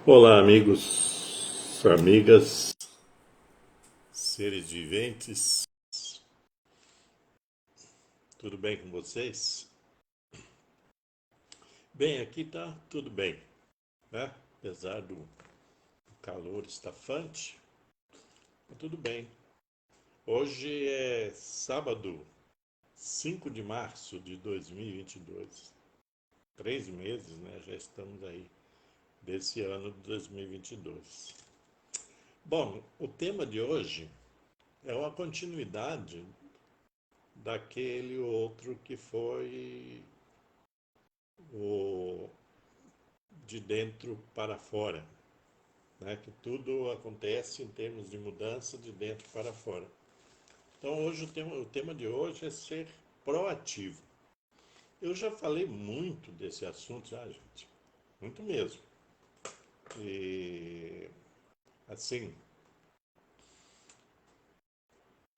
Olá, amigos, amigas, seres viventes, tudo bem com vocês? Bem, aqui tá tudo bem, né? Apesar do calor estafante, tá tudo bem. Hoje é sábado, 5 de março de 2022. 3 meses, né? Já estamos aí desse ano de 2022. Bom, o tema de hoje é uma continuidade daquele outro que foi o de dentro para fora, né? Que tudo acontece em termos de mudança de dentro para fora. Então hoje o tema de hoje é ser proativo. Eu já falei muito desse assunto, já, gente, muito mesmo. E assim,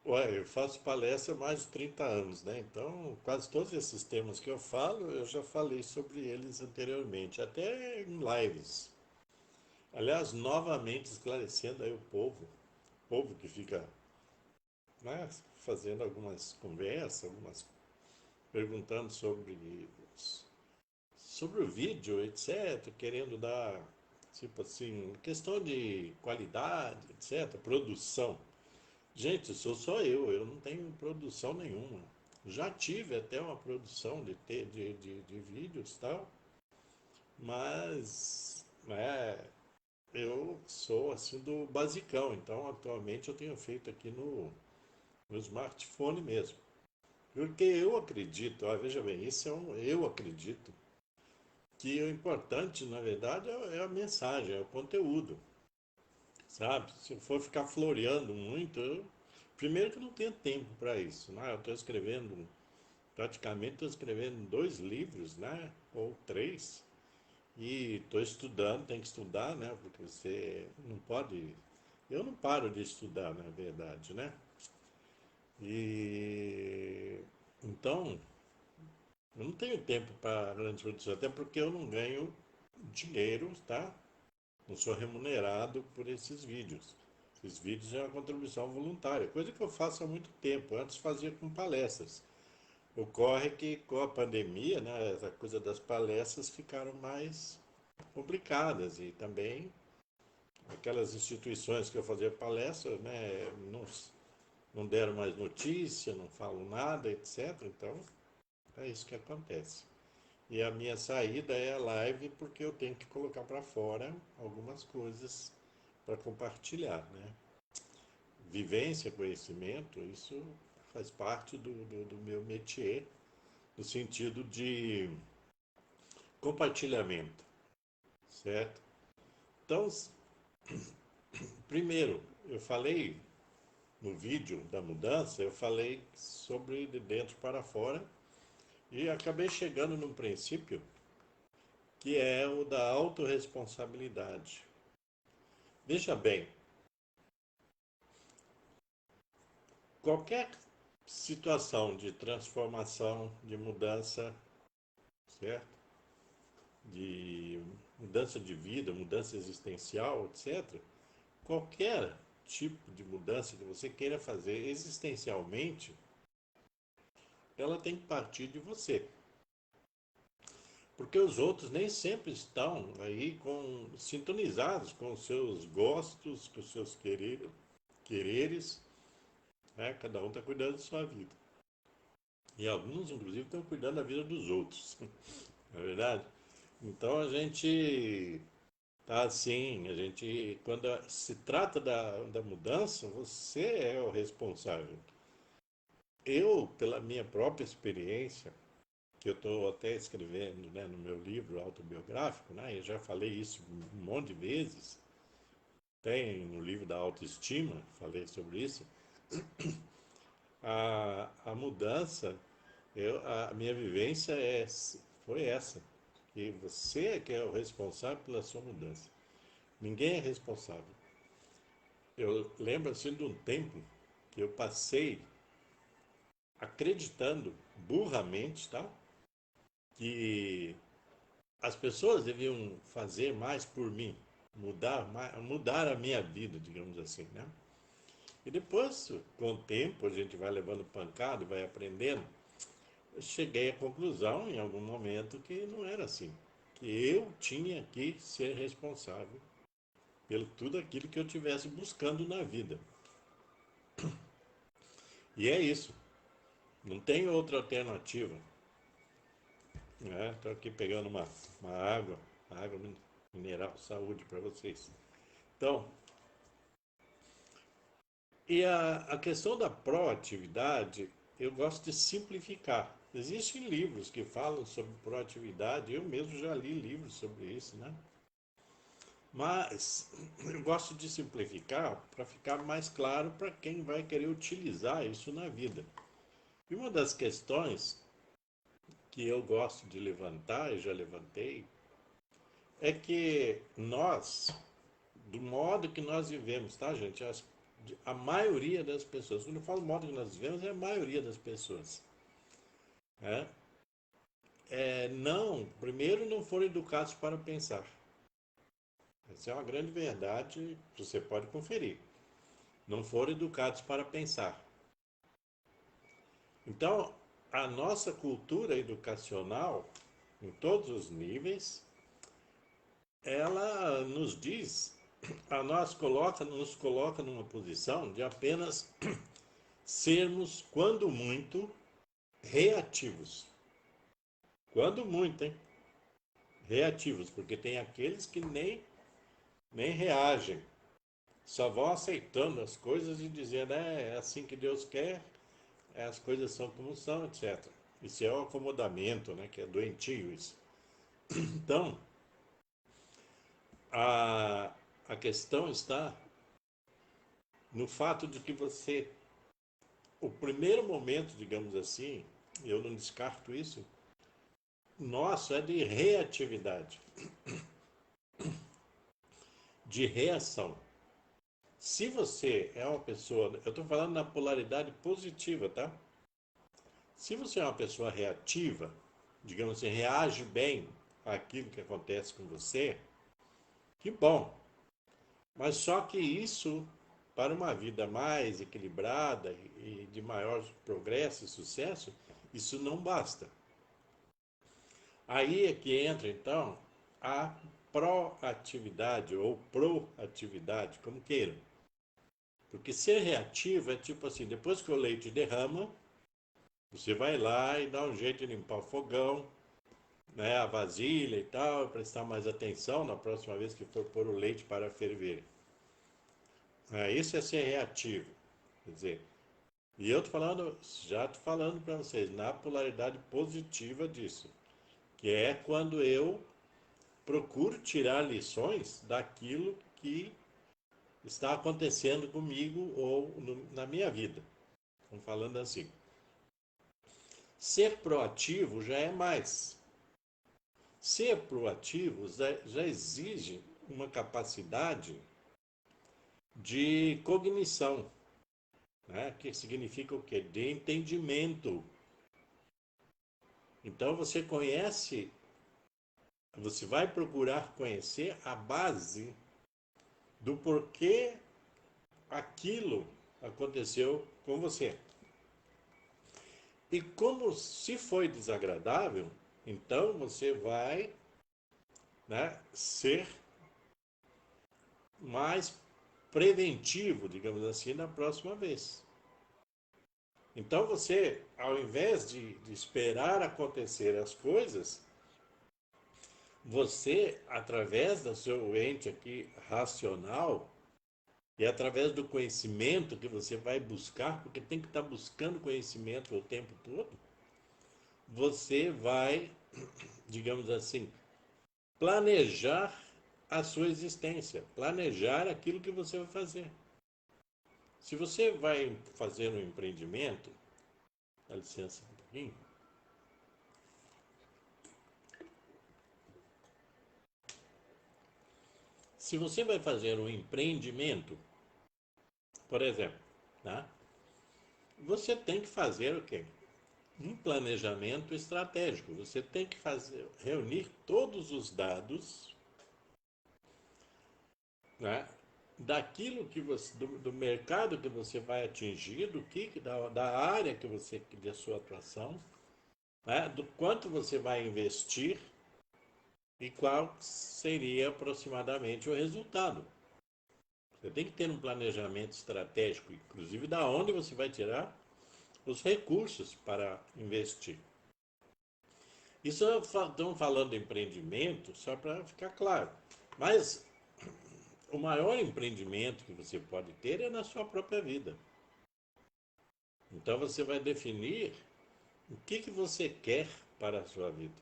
ué, eu faço palestra há mais de 30 anos, né? Então, quase todos esses temas que eu falo, eu já falei sobre eles anteriormente, até em lives. Aliás, novamente esclarecendo aí o povo que fica, né, fazendo algumas conversas, algumas perguntando sobre o vídeo, etc, querendo dar, tipo assim, questão de qualidade, etc, produção. Gente, sou só eu não tenho produção nenhuma. Já tive até uma produção de vídeos e tal, mas, né, eu sou assim do basicão, então atualmente eu tenho feito aqui no smartphone mesmo. Porque eu acredito, veja bem, eu acredito que o importante, na verdade, é a mensagem, é o conteúdo, sabe? Se eu for ficar floreando muito, primeiro que eu não tenho tempo para isso, né? Eu estou escrevendo, praticamente estou escrevendo 2 livros, né? Ou 3, e estou estudando, tem que estudar, né? Porque você não pode. Eu não paro de estudar, na verdade, né? E então, eu não tenho tempo para grandes produções, até porque eu não ganho dinheiro, tá? Não sou remunerado por esses vídeos. Esses vídeos é uma contribuição voluntária, coisa que eu faço há muito tempo. Antes fazia com palestras. Ocorre que com a pandemia, né, essa coisa das palestras ficaram mais complicadas e também aquelas instituições que eu fazia palestra, né, não deram mais notícia, não falam nada, etc. Então, é isso que acontece. E a minha saída é a live porque eu tenho que colocar para fora algumas coisas para compartilhar, né? Vivência, conhecimento, isso faz parte do meu métier, no sentido de compartilhamento, certo? Então, primeiro, eu falei no vídeo da mudança, eu falei sobre de dentro para fora e acabei chegando num princípio que é o da autorresponsabilidade. Veja bem, qualquer situação de transformação, de mudança, certo? De mudança de vida, mudança existencial, etc. Qualquer tipo de mudança que você queira fazer existencialmente, ela tem que partir de você. Porque os outros nem sempre estão aí sintonizados com os seus gostos, com os seus quereres, né? Cada um está cuidando de sua vida. E alguns, inclusive, estão cuidando da vida dos outros, não é verdade? Então a gente tá assim, quando se trata da mudança, você é o responsável. Eu, pela minha própria experiência, que eu estou até escrevendo, né, no meu livro autobiográfico, né, eu já falei isso um monte de vezes, tem no livro da autoestima, falei sobre isso, a mudança, a minha vivência foi essa, que você é que é o responsável pela sua mudança. Ninguém é responsável. Eu lembro assim de um tempo que eu passei acreditando burramente, tá? Que as pessoas deviam fazer mais por mim. mudar a minha vida, digamos assim, né? E depois, com o tempo, a gente vai levando pancada e vai aprendendo. Eu cheguei à conclusão, em algum momento, que não era assim. Que eu tinha que ser responsável pelo tudo aquilo que eu estivesse buscando na vida. E é isso. Não tem outra alternativa. Estou aqui pegando uma água mineral, saúde para vocês. Então, e a questão da proatividade, eu gosto de simplificar. Existem livros que falam sobre proatividade, eu mesmo já li livros sobre isso, né? Mas eu gosto de simplificar para ficar mais claro para quem vai querer utilizar isso na vida. E uma das questões que eu gosto de levantar, e já levantei, é que nós, do modo que nós vivemos, tá, gente? A maioria das pessoas, quando eu falo modo que nós vivemos, é a maioria das pessoas. Né? Primeiro não foram educados para pensar. Essa é uma grande verdade, você pode conferir. Não foram educados para pensar. Então, a nossa cultura educacional, em todos os níveis, ela nos diz, nos coloca numa posição de apenas sermos, quando muito, reativos. Quando muito, hein? Reativos, porque tem aqueles que nem reagem, só vão aceitando as coisas e dizendo, é assim que Deus quer, as coisas são como são, etc. Isso é o acomodamento, né? Que é doentio isso. Então, a, a questão está no fato de que o primeiro momento, digamos assim, eu não descarto isso, nosso é de reatividade, de reação. Se você é uma pessoa, eu estou falando na polaridade positiva, tá? Se você é uma pessoa reativa, digamos assim, reage bem àquilo que acontece com você, que bom. Mas só que isso, para uma vida mais equilibrada e de maior progresso e sucesso, isso não basta. Aí é que entra, então, a proatividade ou proatividade, como queiram. Porque ser reativo é tipo assim, depois que o leite derrama, você vai lá e dá um jeito de limpar o fogão, né, a vasilha e tal, prestar mais atenção na próxima vez que for pôr o leite para ferver. Isso é ser reativo. Quer dizer, e eu tô falando, já estou falando para vocês, na polaridade positiva disso, que é quando eu procuro tirar lições daquilo que está acontecendo comigo ou na minha vida. Estamos falando assim. Ser proativo já é mais. Ser proativo já exige uma capacidade de cognição, né? Que significa o quê? De entendimento. Então você vai procurar conhecer a base do porquê aquilo aconteceu com você. E como se foi desagradável, então você vai, né, ser mais preventivo, digamos assim, na próxima vez. Então você, ao invés de esperar acontecer as coisas, você, através do seu ente aqui racional, e através do conhecimento que você vai buscar, porque tem que estar buscando conhecimento o tempo todo, você vai, digamos assim, planejar a sua existência, planejar aquilo que você vai fazer. Se você vai fazer um empreendimento, dá licença um pouquinho. Se você vai fazer um empreendimento, por exemplo, tá? Você tem que fazer o quê? Um planejamento estratégico. Você tem que reunir todos os dados né? Daquilo que você, do mercado que você vai atingir, da área que você, da sua atuação, né? Do quanto você vai investir e qual seria aproximadamente o resultado. Você tem que ter um planejamento estratégico, inclusive da onde você vai tirar os recursos para investir. Isso estamos falando de empreendimento, só para ficar claro. Mas o maior empreendimento que você pode ter é na sua própria vida. Então você vai definir o que você quer para a sua vida.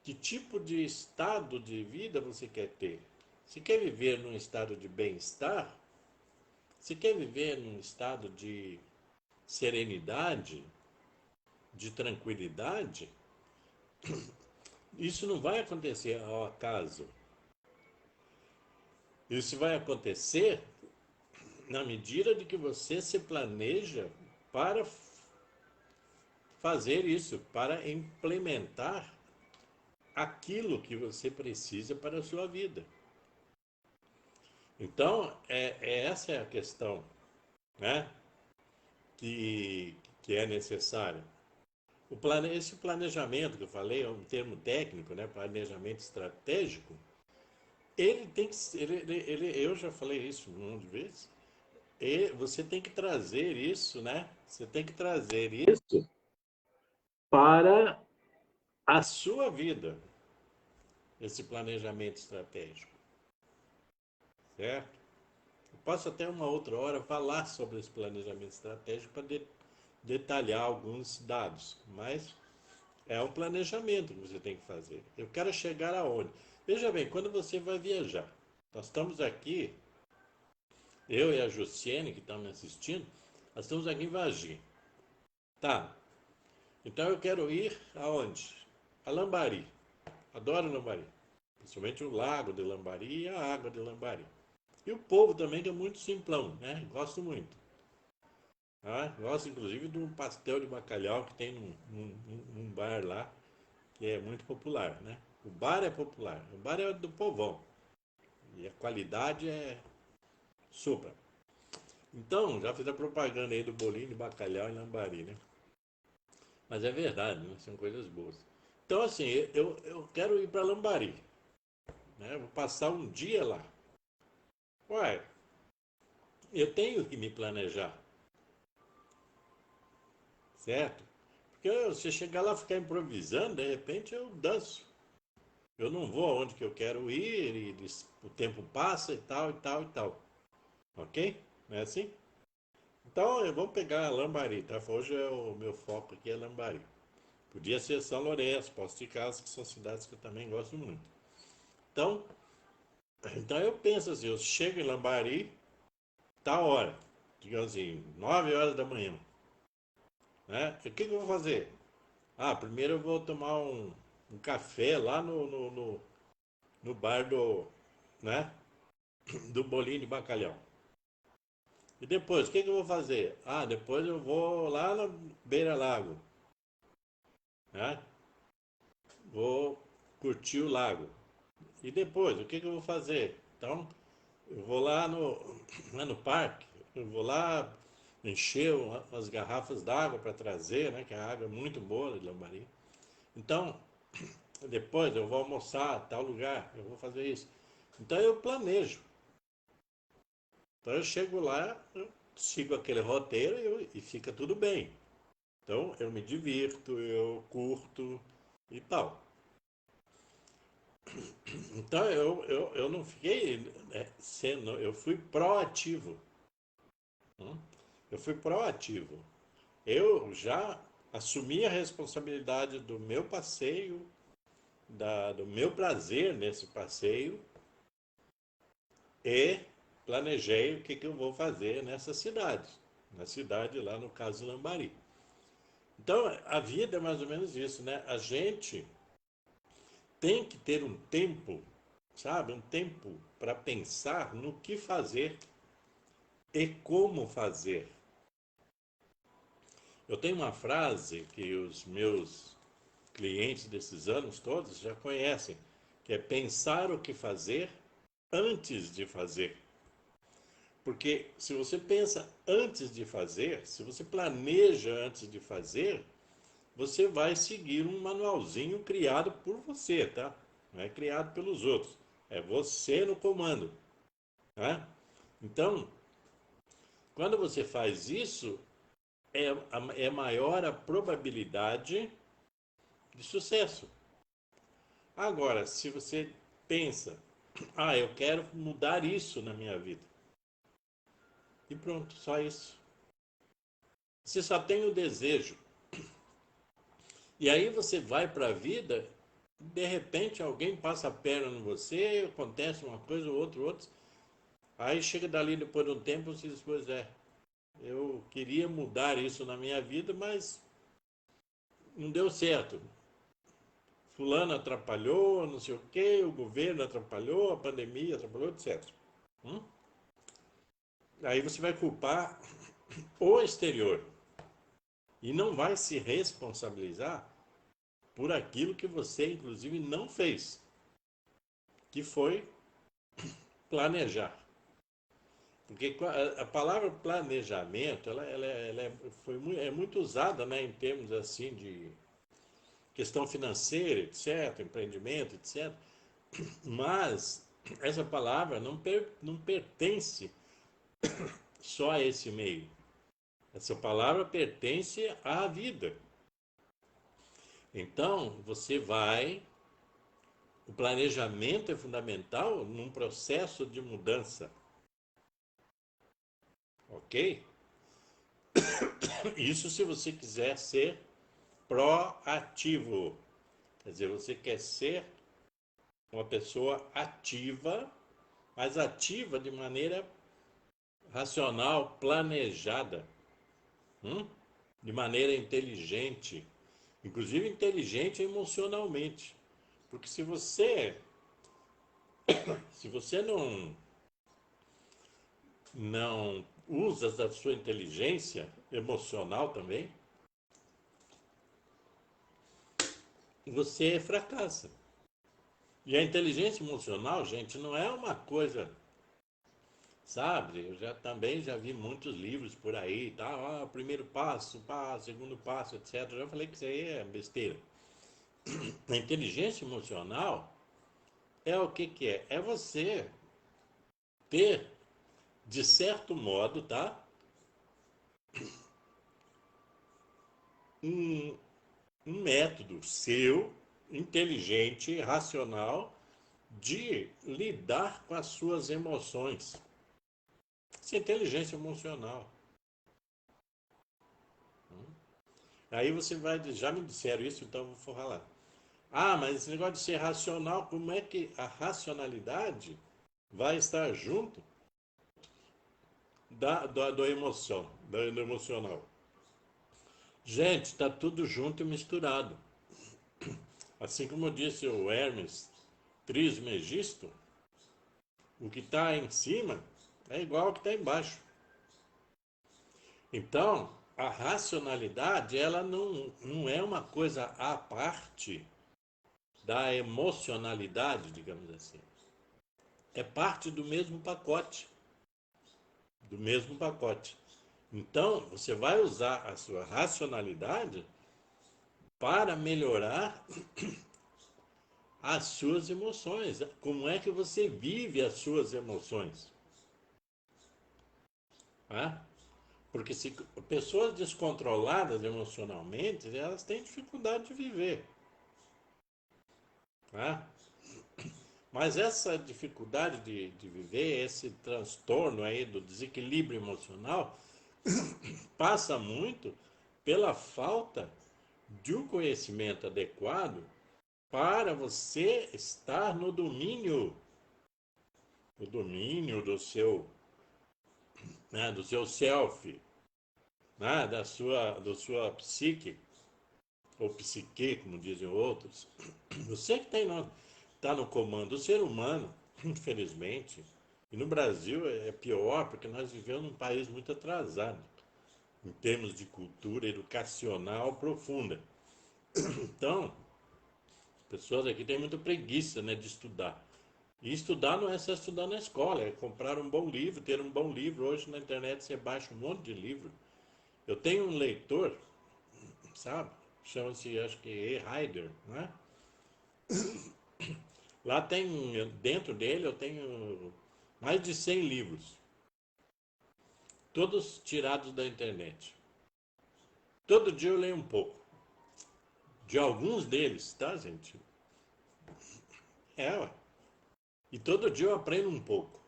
Que tipo de estado de vida você quer ter? Se quer viver num estado de bem-estar, se quer viver num estado de serenidade, de tranquilidade, isso não vai acontecer ao acaso. Isso vai acontecer na medida de que você se planeja para fazer isso, para implementar aquilo que você precisa para a sua vida. Então, essa é a questão, né, que é necessária. Esse planejamento que eu falei é um termo técnico, né, planejamento estratégico. Ele tem que eu já falei isso um monte de vezes. E você tem que trazer isso, né? Você tem que trazer isso para a sua vida, esse planejamento estratégico, certo? Eu posso até uma outra hora falar sobre esse planejamento estratégico para detalhar alguns dados, mas é o planejamento que você tem que fazer. Eu quero chegar aonde? Veja bem, quando você vai viajar, nós estamos aqui, eu e a Jussiene, que estão me assistindo, nós estamos aqui em Varginha. Tá, então eu quero ir aonde? A Lambari. Adoro Lambari. Principalmente o lago de Lambari e a água de Lambari. E o povo também que é muito simplão, né? Gosto muito. Ah, gosto inclusive de um pastel de bacalhau que tem num bar lá, que é muito popular, né? O bar é popular, o bar é do povão. E a qualidade é super. Então, já fiz a propaganda aí do bolinho de bacalhau em Lambari, né? Mas é verdade, né? São coisas boas. Então, assim, eu quero ir para Lambari, né? Vou passar um dia lá. Ué, eu tenho que me planejar, certo? Porque se chegar lá e ficar improvisando, de repente eu danço. Eu não vou aonde que eu quero ir, e o tempo passa e tal, e tal, e tal. Ok? Não é assim? Então, vamos pegar a Lambari, tá? Hoje o meu foco aqui é Lambari. Podia ser São Lourenço, Poços de Caldas, que são cidades que eu também gosto muito. Então, então eu penso assim, eu chego em Lambari, tá hora, digamos assim, 9 horas da manhã. Né? E o que eu vou fazer? Ah, primeiro eu vou tomar um café lá no bar né, do bolinho de bacalhau. E depois, o que eu vou fazer? Ah, depois eu vou lá na beira-lago, né? Vou curtir o lago. E depois, o que eu vou fazer? Então, eu vou lá no parque, eu vou lá encher umas garrafas d'água para trazer, né? Que a água é muito boa de Lambari. Então, depois eu vou almoçar a tal lugar, eu vou fazer isso. Então eu planejo. Então eu chego lá, eu sigo aquele roteiro e fica tudo bem. Então eu me divirto, eu curto e tal. Então eu não fiquei eu fui proativo. Né? Eu fui proativo. Eu já assumi a responsabilidade do meu passeio, do meu prazer nesse passeio e planejei o que eu vou fazer nessa cidade. Na cidade lá no caso Lambari. Então a vida é mais ou menos isso, né? A gente tem que ter um tempo, sabe? Um tempo para pensar no que fazer e como fazer. Eu tenho uma frase que os meus clientes desses anos todos já conhecem, que é pensar o que fazer antes de fazer. Porque se você pensa antes de fazer, se você planeja antes de fazer, você vai seguir um manualzinho criado por você, tá? Não é criado pelos outros. É você no comando, né? Então, quando você faz isso, é maior a probabilidade de sucesso. Agora, se você pensa, eu quero mudar isso na minha vida, e pronto, só isso. Você só tem o desejo. E aí você vai para a vida, de repente alguém passa a perna em você, acontece uma coisa, outra. Aí chega dali depois de um tempo, você diz, pois é, eu queria mudar isso na minha vida, mas não deu certo. Fulano atrapalhou, não sei o quê, o governo atrapalhou, a pandemia atrapalhou, etc. Hum? Aí você vai culpar o exterior e não vai se responsabilizar por aquilo que você, inclusive, não fez, que foi planejar. Porque a palavra planejamento, é muito usada, né, em termos assim de questão financeira, etc., empreendimento, etc. Mas essa palavra não pertence só a esse meio. Essa palavra pertence à vida. Então, o planejamento é fundamental num processo de mudança, ok? Isso se você quiser ser proativo. Quer dizer, você quer ser uma pessoa ativa, mas ativa de maneira racional, planejada, de maneira inteligente, inclusive inteligente emocionalmente. Porque se você não usa a sua inteligência emocional também, você fracassa. E a inteligência emocional, gente, não é uma coisa, sabe? Eu também já vi muitos livros por aí, tá? Primeiro passo, segundo passo, etc. Eu já falei que isso aí é besteira. A inteligência emocional é o que que é? É você ter, de certo modo, tá? Um, um método seu, inteligente, racional, de lidar com as suas emoções. Isso é inteligência emocional. Aí você vai dizer, já me disseram isso, então eu vou falar. Mas esse negócio de ser racional, como é que a racionalidade vai estar junto da emoção, do emocional? Gente, está tudo junto e misturado. Assim como disse o Hermes Trismegisto, o que está em cima é igual ao que está embaixo. Então, a racionalidade, ela não é uma coisa à parte da emocionalidade, digamos assim. É parte do mesmo pacote. Do mesmo pacote. Então, você vai usar a sua racionalidade para melhorar as suas emoções. Como é que você vive as suas emoções? Né? Porque se pessoas descontroladas emocionalmente, elas têm dificuldade de viver. Né? Mas essa dificuldade de viver, esse transtorno aí do desequilíbrio emocional, passa muito pela falta de um conhecimento adequado para você estar no domínio do seu self, né, da sua psique, ou psique, como dizem outros. Você que está no comando. O ser humano, infelizmente, e no Brasil é pior, porque nós vivemos num país muito atrasado, em termos de cultura educacional profunda. Então, as pessoas aqui têm muita preguiça, né, de estudar. E estudar não é só estudar na escola, é comprar um bom livro, ter um bom livro. Hoje na internet você baixa um monte de livro. Eu tenho um leitor, sabe? Chama-se, acho que e-Rider, né? Lá tem, dentro dele eu tenho mais de 100 livros, todos tirados da internet. Todo dia eu leio um pouco, de alguns deles, tá, gente? É, ué. E todo dia eu aprendo um pouco.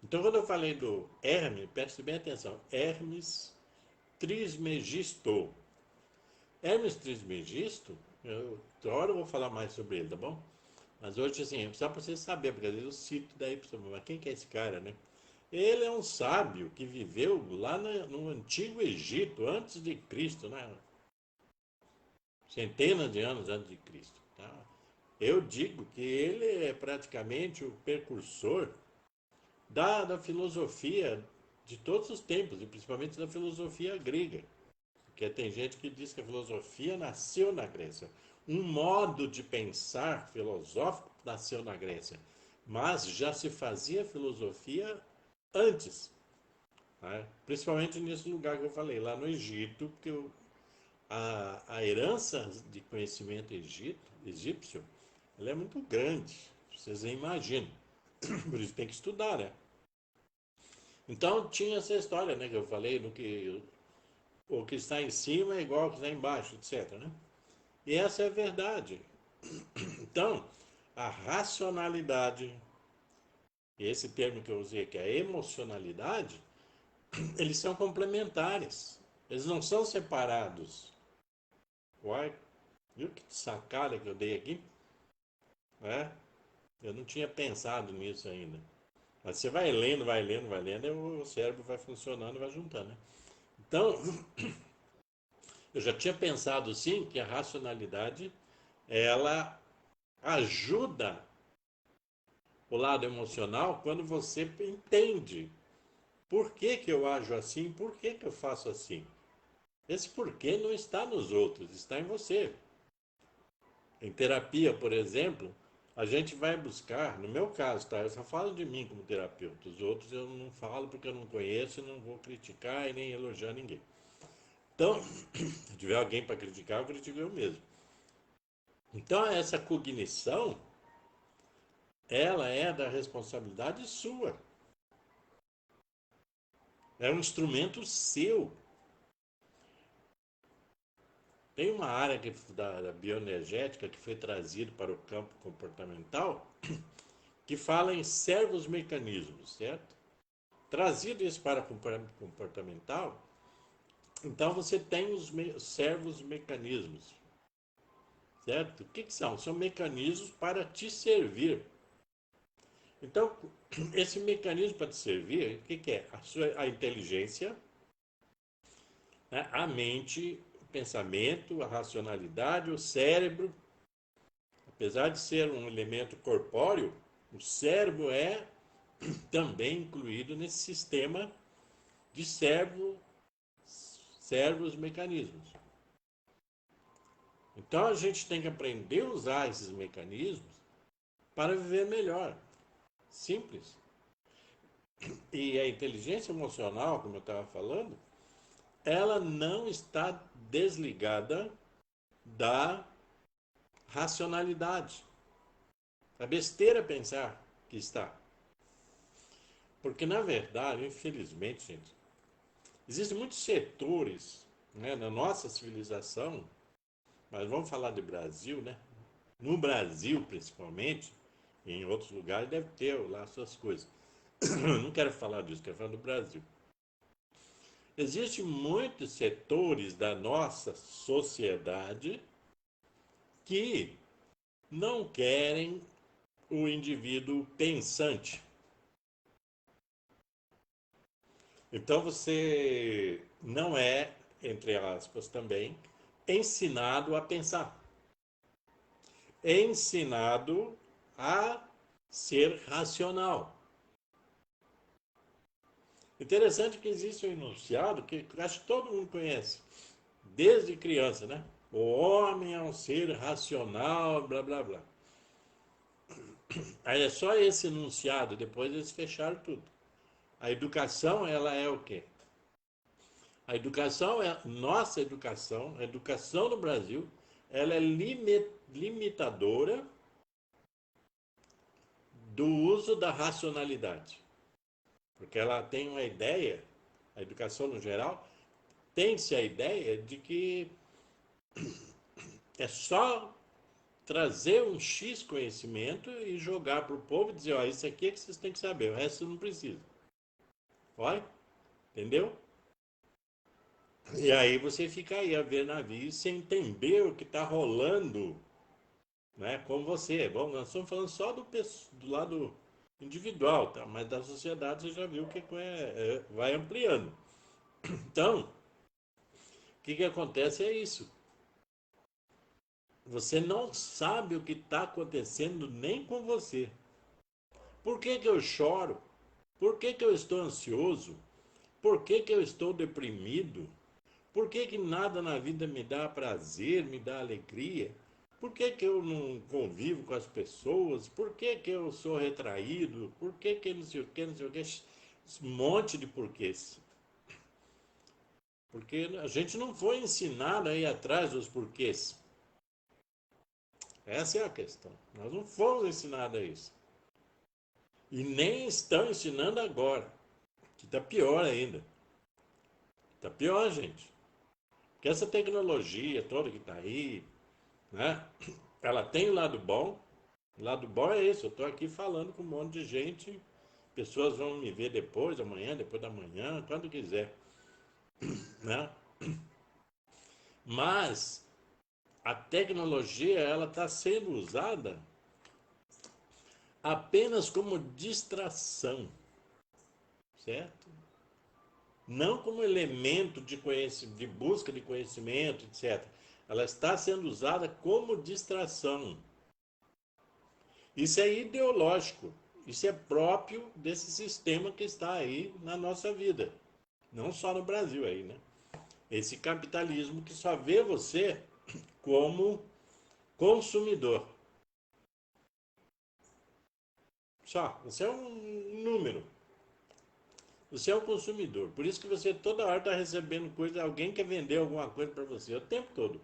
Então, quando eu falei do Hermes, preste bem atenção, Hermes Trismegisto. Hermes Trismegisto, outra hora eu vou falar mais sobre ele, tá bom? Mas hoje, assim, só para você saber, porque às vezes eu cito daí para você, mas quem que é esse cara, né? Ele é um sábio que viveu lá no Antigo Egito, antes de Cristo, né? Centenas de anos antes de Cristo, tá? Eu digo que ele é praticamente o precursor da filosofia de todos os tempos, e principalmente da filosofia grega. Porque tem gente que diz que a filosofia nasceu na Grécia. Um modo de pensar filosófico nasceu na Grécia. Mas já se fazia filosofia antes. Né? Principalmente nesse lugar que eu falei, lá no Egito, porque a herança de conhecimento egípcio ela é muito grande. Vocês nem imaginam. Por isso tem que estudar, né? Então tinha essa história, né, que eu falei, no que o que está em cima é igual ao que está embaixo, etc. Né? E essa é a verdade. Então, a racionalidade, e esse termo que eu usei, que é a emocionalidade, eles são complementares. Eles não são separados. Uai, viu que sacada que eu dei aqui? É, eu não tinha pensado nisso ainda. Mas você vai lendo, vai lendo, vai lendo, e o cérebro vai funcionando e vai juntando, né? Então, eu já tinha pensado sim que a racionalidade ela ajuda o lado emocional quando você entende por que, que eu ajo assim, por que, que eu faço assim. Esse porquê não está nos outros, está em você. Em terapia, por exemplo, a gente vai buscar, no meu caso, tá? Eu só falo de mim como terapeuta, os outros eu não falo porque eu não conheço e não vou criticar e nem elogiar ninguém. Então, se tiver alguém para criticar, eu critico eu mesmo. Então, essa cognição, ela é da responsabilidade sua. É um instrumento seu. Tem uma área da bioenergética que foi trazido para o campo comportamental que fala em servos mecanismos, certo? Trazido isso para o comportamental, então você tem os servos mecanismos, certo? O que, que são? São mecanismos para te servir. Então, esse mecanismo para te servir, o que, que é? A inteligência, né? A mente, o pensamento, a racionalidade, o cérebro. Apesar de ser um elemento corpóreo, o cérebro é também incluído nesse sistema de servos mecanismos. Então a gente tem que aprender a usar esses mecanismos para viver melhor. Simples. E a inteligência emocional, como eu estava falando, ela não está desligada da racionalidade. É besteira pensar que está. Porque, na verdade, infelizmente, gente, existem muitos setores, né, na nossa civilização, mas vamos falar de Brasil, né? No Brasil, principalmente, e em outros lugares deve ter lá suas coisas. Não quero falar disso, quero falar do Brasil. Existem muitos setores da nossa sociedade que não querem o indivíduo pensante. Então você não é, entre aspas também, ensinado a pensar. É ensinado a ser racional. Interessante que existe um enunciado que acho que todo mundo conhece, desde criança, né? O homem é um ser racional, blá blá blá. Aí é só esse enunciado, depois eles fecharam tudo. A educação, ela é o quê? A educação é nossa educação, a educação no Brasil, ela é limitadora do uso da racionalidade. Porque ela tem uma ideia, a educação no geral, tem-se a ideia de que é só trazer um X conhecimento e jogar para o povo e dizer, ó, isso aqui é que vocês têm que saber, o resto não precisa. Olha, entendeu? E aí você fica aí a ver navios sem entender o que está rolando, né, com você. Bom, nós estamos falando só do lado individual, tá? Mas da sociedade você já viu que vai ampliando. Então, o que acontece é isso. Você não sabe o que está acontecendo nem com você. Por que eu choro? Por que eu estou ansioso? Por que eu estou deprimido? Por que nada na vida me dá prazer, me dá alegria? Por que eu não convivo com as pessoas? Por que eu sou retraído? Por que não sei o que, não sei o que? Um monte de porquês. Porque a gente não foi ensinado a ir atrás dos porquês. Essa é a questão. Nós não fomos ensinados a isso. E nem estão ensinando agora. Que está pior ainda. Está pior, gente. Porque essa tecnologia toda que está aí, né? Ela tem o lado bom. O lado bom é isso. Eu estou aqui falando com um monte de gente. Pessoas vão me ver depois, amanhã, depois da manhã, quando quiser, né? Mas a tecnologia ela está sendo usada apenas como distração, certo? Não como elemento de de busca de conhecimento, etc. Ela está sendo usada como distração. Isso é ideológico. Isso é próprio desse sistema que está aí na nossa vida. Não só no Brasil aí, né? Esse capitalismo que só vê você como consumidor. Só. Você é um número. Você é um consumidor. Por isso que você toda hora está recebendo coisa, alguém quer vender alguma coisa para você o tempo todo.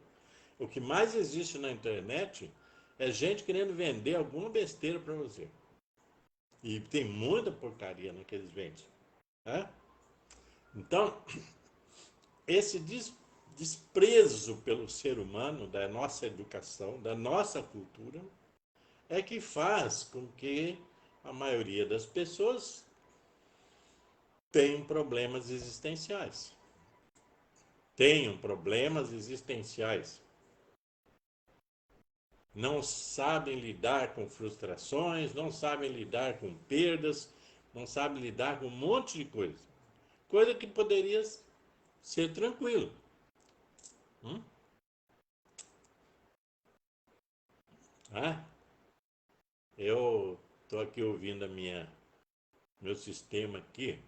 O que mais existe na internet é gente querendo vender alguma besteira para você. E tem muita porcaria naqueles vendem. Né? Então, esse desprezo pelo ser humano, da nossa educação, da nossa cultura, é que faz com que a maioria das pessoas tenham problemas existenciais. Tenham problemas existenciais. Não sabem lidar com frustrações, não sabem lidar com perdas, não sabem lidar com um monte de coisa. Coisa que poderia ser tranquilo. Hum? Ah, eu estou aqui ouvindo meu sistema aqui.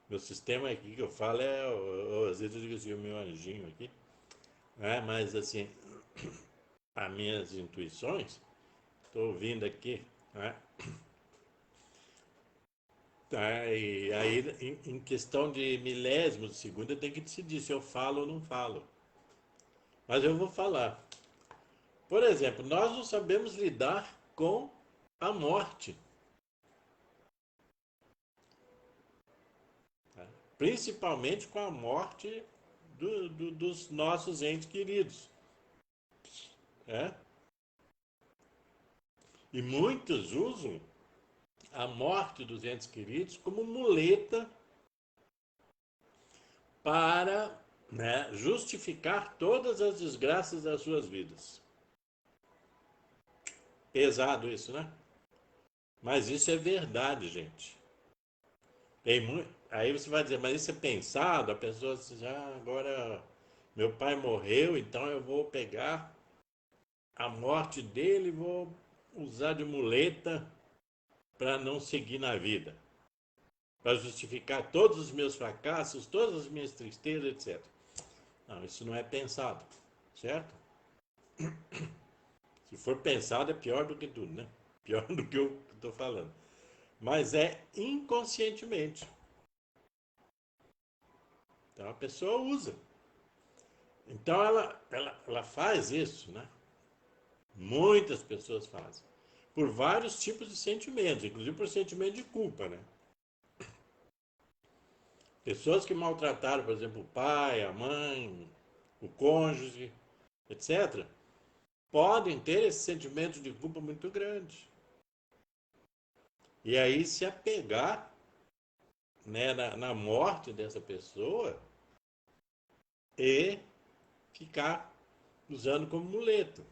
Meu sistema aqui que eu falo às vezes eu digo assim, o meu anjinho aqui. Mas assim, as minhas intuições, estou ouvindo aqui. Né? Tá, e aí, em questão de milésimos de segundo, eu tenho que decidir se eu falo ou não falo. Mas eu vou falar. Por exemplo, nós não sabemos lidar com a morte. Tá? Principalmente com a morte dos nossos entes queridos. Né? E muitos usam a morte dos entes queridos como muleta para, né, justificar todas as desgraças das suas vidas. Pesado isso, né? Mas isso é verdade, gente. Aí você vai dizer, mas isso é pensado? A pessoa diz, agora meu pai morreu, então eu vou pegar a morte dele e vou usar de muleta para não seguir na vida. Para justificar todos os meus fracassos, todas as minhas tristezas, etc. Não, isso não é pensado, certo? Se for pensado é pior do que tudo, né? pior do que eu estou falando. Mas é inconscientemente. Então a pessoa usa. Então ela faz isso, né? Muitas pessoas fazem. Por vários tipos de sentimentos, inclusive por sentimento de culpa, né? Pessoas que maltrataram, por exemplo, o pai, a mãe, o cônjuge, etc., podem ter esse sentimento de culpa muito grande. E aí se apegar, né, na morte dessa pessoa e ficar usando como muleta,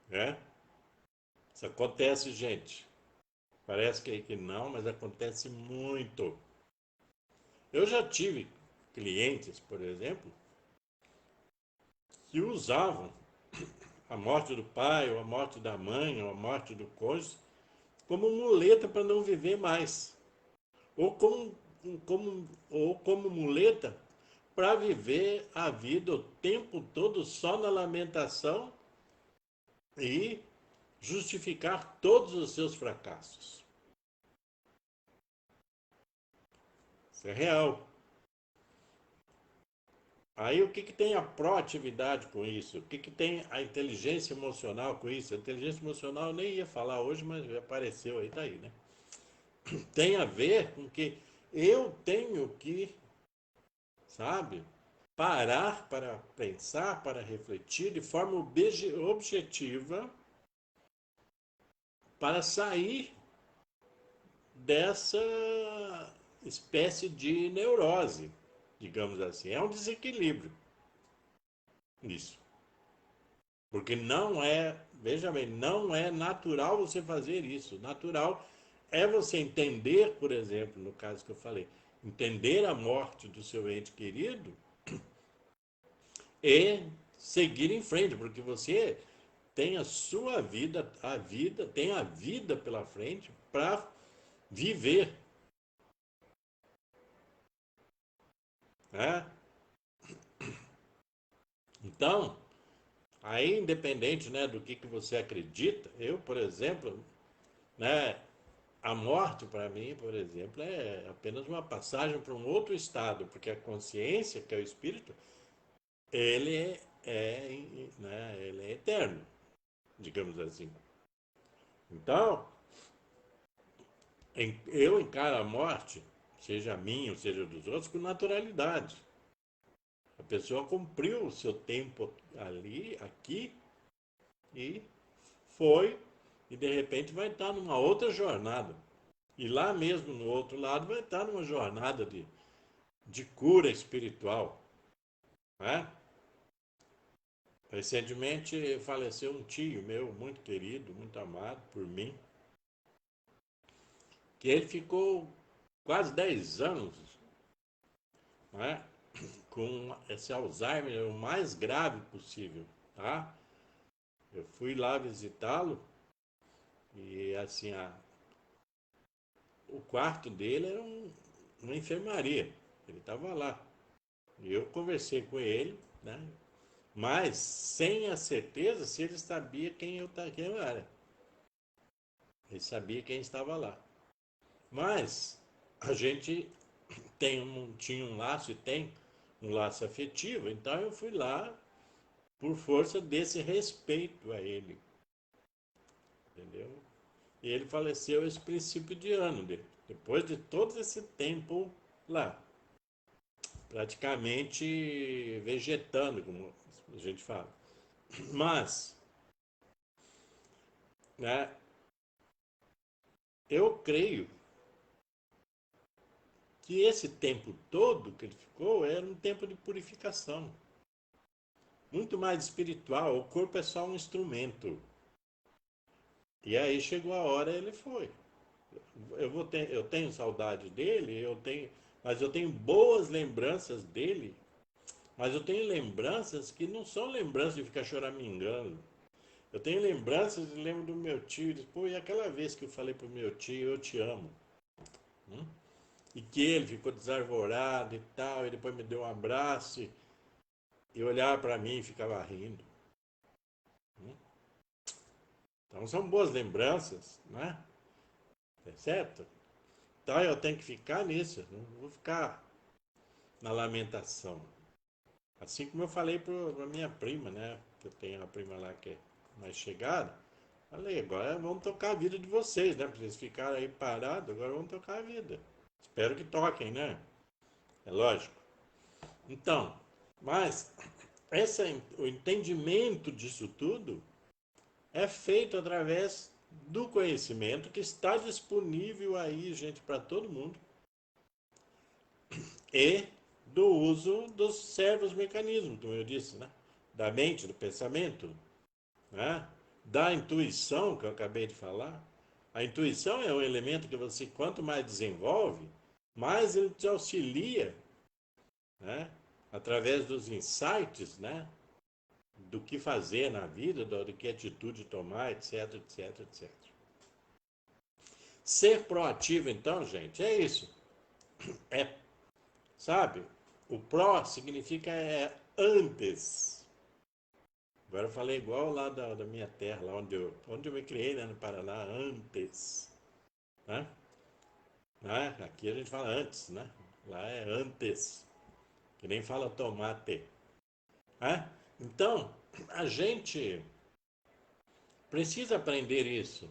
né? Isso acontece, gente. Parece que não, mas acontece muito. Eu já tive clientes, por exemplo, que usavam a morte do pai, ou a morte da mãe, ou a morte do cônjuge, como muleta para não viver mais. Ou como muleta para viver a vida o tempo todo só na lamentação e justificar todos os seus fracassos. Isso é real. Aí o que tem a proatividade com isso? O que tem a inteligência emocional com isso? A inteligência emocional eu nem ia falar hoje, mas já apareceu aí, tá aí, né? Tem a ver com que eu tenho que, sabe, parar para pensar, para refletir de forma objetiva para sair dessa espécie de neurose, digamos assim. É um desequilíbrio isso. Porque não é, veja bem, não é natural você fazer isso. Natural é você entender, por exemplo, no caso que eu falei, entender a morte do seu ente querido e seguir em frente, porque você tem a sua vida, tem a vida pela frente para viver, né? Então, aí independente, né, do que você acredita, eu, por exemplo, né, a morte para mim, por exemplo, é apenas uma passagem para um outro estado, porque a consciência, que é o espírito, ele é eterno, digamos assim. Então, eu encaro a morte, seja a minha ou seja dos outros, com naturalidade. A pessoa cumpriu o seu tempo ali, aqui, e foi, e de repente vai estar numa outra jornada. E lá mesmo no outro lado vai estar numa jornada de cura espiritual. Né? Recentemente faleceu um tio meu, muito querido, muito amado por mim, que ele ficou quase 10 anos, né, com esse Alzheimer o mais grave possível. Tá? Eu fui lá visitá-lo e assim, o quarto dele era uma enfermaria. Ele estava lá. E eu conversei com ele, né? Mas sem a certeza se ele sabia quem eu era. Ele sabia quem estava lá. Mas a gente tinha um laço e tem um laço afetivo, então eu fui lá por força desse respeito a ele, entendeu? E ele faleceu esse princípio de ano dele, depois de todo esse tempo lá, praticamente vegetando, como a gente fala. Mas, né, eu creio que esse tempo todo que ele ficou era um tempo de purificação, muito mais espiritual. O corpo é só um instrumento. E aí chegou a hora, ele foi. Eu tenho saudade dele, mas eu tenho boas lembranças dele, mas eu tenho lembranças que não são lembranças de ficar choramingando. Eu tenho lembranças, lembro do meu tio, diz, pô, e aquela vez que eu falei pro meu tio, eu te amo. Hum? E que ele ficou desarvorado e tal, e depois me deu um abraço e olhava para mim e ficava rindo. Hum? Então são boas lembranças, né? É certo? Então eu tenho que ficar nisso, não vou ficar na lamentação. Assim como eu falei para minha prima, né? Que eu tenho uma prima lá que é mais chegada. Falei, agora vamos tocar a vida de vocês, né? Pra vocês ficarem aí parados, agora vamos tocar a vida. Espero que toquem, né? É lógico. Então, mas o entendimento disso tudo é feito através do conhecimento que está disponível aí, gente, para todo mundo. E do uso dos servos mecanismos, como eu disse, né? Da mente, do pensamento, né? Da intuição, que eu acabei de falar. A intuição é um elemento que você, quanto mais desenvolve, mais ele te auxilia, né? Através dos insights, né? Do que fazer na vida, do que atitude tomar, etc, etc, etc. Ser proativo, então, gente, é isso. É, sabe? O pró significa antes. Agora eu falei igual lá da minha terra, lá onde eu me criei, né, no Paraná, antes. Né? Aqui a gente fala antes, né? Lá é antes. Que nem fala tomate. Né? Então, a gente precisa aprender isso.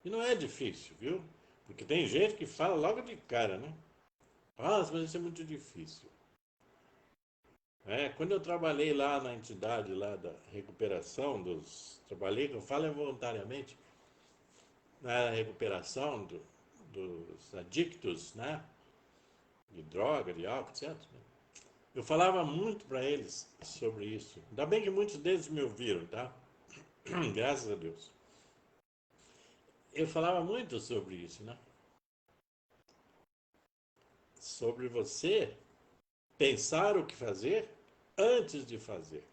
E não é difícil, viu? Porque tem gente que fala logo de cara, né? Nossa, mas isso é muito difícil. Quando eu trabalhei lá na entidade lá da recuperação trabalhei, que eu falo voluntariamente, na recuperação dos adictos, né? De droga, de álcool, etc. Eu falava muito para eles sobre isso. Ainda bem que muitos deles me ouviram, tá? Graças a Deus. Eu falava muito sobre isso, né? Sobre você pensar o que fazer antes de fazer.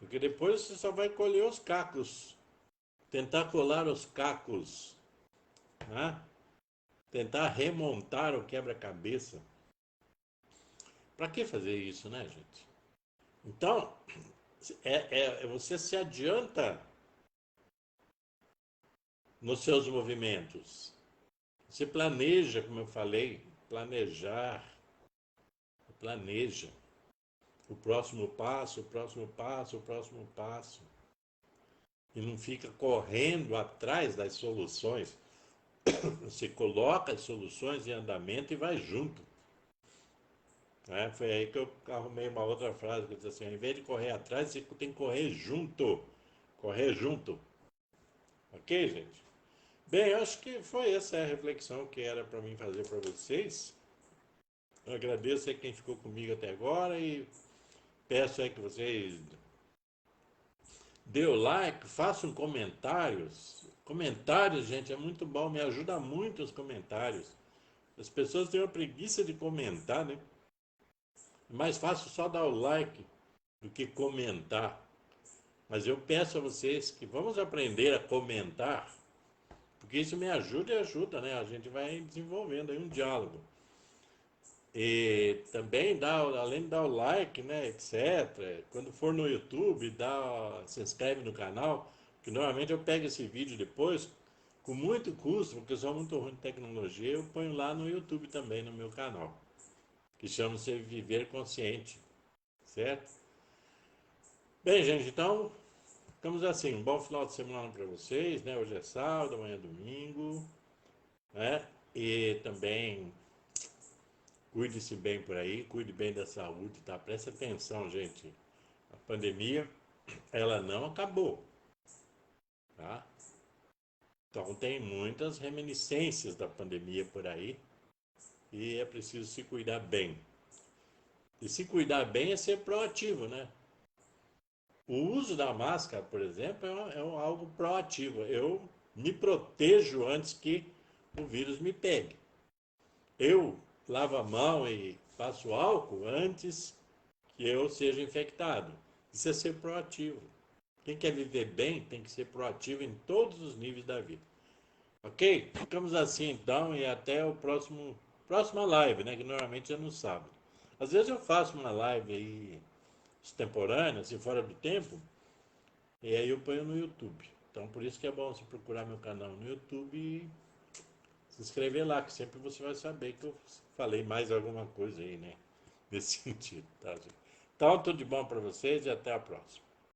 Porque depois você só vai colher os cacos. Tentar colar os cacos, né? Tentar remontar o quebra-cabeça. Para que fazer isso, né, gente? Então, você se adianta nos seus movimentos. Você planeja, como eu falei, planeja o próximo passo, o próximo passo, o próximo passo. E não fica correndo atrás das soluções. Você coloca as soluções em andamento e vai junto. Foi aí que eu arrumei uma outra frase que diz assim, ao invés de correr atrás, você tem que correr junto. Correr junto. Ok, gente? Bem, eu acho que foi essa a reflexão que era para mim fazer para vocês. Eu agradeço a quem ficou comigo até agora e peço aí que vocês dê o like, façam comentários. Comentários, gente, é muito bom, me ajuda muito os comentários. As pessoas têm uma preguiça de comentar, né? É mais fácil só dar o like do que comentar. Mas eu peço a vocês que vamos aprender a comentar, porque isso me ajuda e ajuda, né? A gente vai desenvolvendo aí um diálogo. E também além de dar o like, né, etc. Quando for no YouTube, se inscreve no canal, que normalmente eu pego esse vídeo depois, com muito custo, porque eu sou muito ruim de tecnologia, eu ponho lá no YouTube também, no meu canal, que chama-se Viver Consciente, certo? Bem, gente, então, ficamos assim, um bom final de semana para vocês, né? Hoje é sábado, amanhã é domingo, né? E também cuide-se bem por aí, cuide bem da saúde, tá? Presta atenção, gente. A pandemia, ela não acabou, tá? Então tem muitas reminiscências da pandemia por aí e é preciso se cuidar bem. E se cuidar bem é ser proativo, né? O uso da máscara, por exemplo, algo proativo. Eu me protejo antes que o vírus me pegue. Eu lavo a mão e passo álcool antes que eu seja infectado. Isso é ser proativo. Quem quer viver bem tem que ser proativo em todos os níveis da vida. Ok? Ficamos assim então e até o próxima live, né? Que normalmente é no sábado. Às vezes eu faço uma live aí extemporânea, assim, fora do tempo, e aí eu ponho no YouTube. Então, por isso que é bom você procurar meu canal no YouTube e se inscrever lá, que sempre você vai saber que eu falei mais alguma coisa aí, né? Nesse sentido, tá, gente? Então, tudo de bom para vocês e até a próxima.